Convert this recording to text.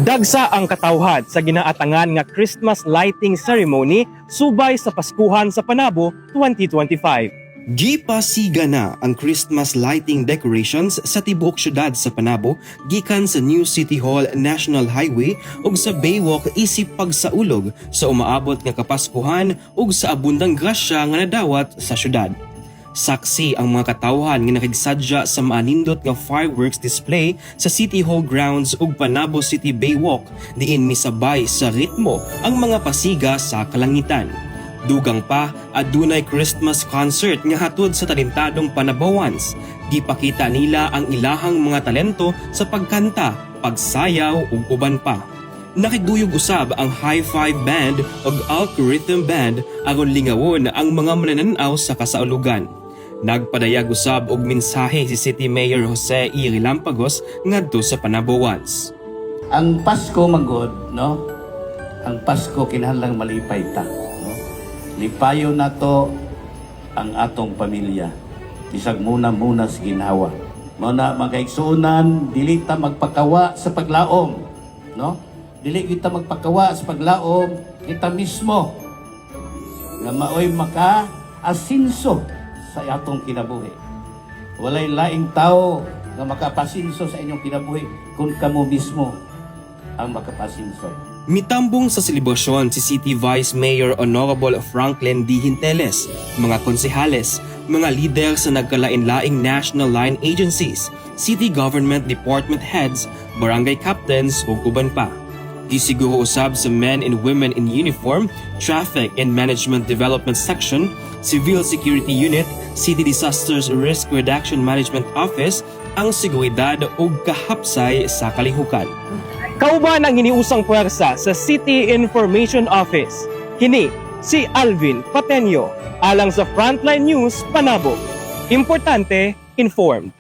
Dagsa ang katawhad sa ginaatangan nga Christmas lighting ceremony subay sa Paskuhan sa Panabo 2025. Gipasiga na ang Christmas lighting decorations sa tibuok syudad sa Panabo gikan sa New City Hall National Highway ug sa Baywalk isip pagsaulog sa umaabot nga Kapaskuhan ug sa abundang grasya nga nadawat sa syudad. Saksi ang mga katawhan nga nakigsadya sa maanindot nga fireworks display sa City Hall grounds ug Panabo City Baywalk diin misabay sa ritmo ang mga pasiga sa kalangitan. Dugang pa, adunay Christmas concert nga hatod sa talentadong Panabawans. Gipakita nila ang ilahang mga talento sa pagkanta, pagsayaw ug uban pa. Nakiguyog usab ang High Five Band ug Algorithm Band aron lingawon ang mga manananaw sa kasaulugan. Nagpadayag usab og mensahe si City Mayor Jose E. Rilampagos ngadto sa Panabawans. Ang Pasko magod, no? Ang Pasko kinahanglang malipay ta, no? Lipayo na to ang atong pamilya. Bisag muna sa ginhawa. Muna magaigsunan, dili ta magpakawa sa paglaom, no? Dili kita magpakawa sa paglaom, kita mismo nga maoy maka-asinso sa atong kinabuhi. Walay laing tao nga makapasinso sa inyong kinabuhi kung kamo mismo ang makapasinso. Mitambong sa selebrasyon si City Vice Mayor Honorable Franklin D. Hinteles, mga konsehales, mga lider sa nagkalain-laing national line agencies, city government department heads, barangay captains ug uban pa. Gisiguro usab sa men and women in uniform, traffic and management development section, civil security unit, city disasters risk reduction management office ang seguridad ug kahapsay sa kalihukan. Kauban ang hiniusang puwersa sa City Information Office. Kini si Alvin Pateño alang sa Frontline News Panabo. Importante, informed.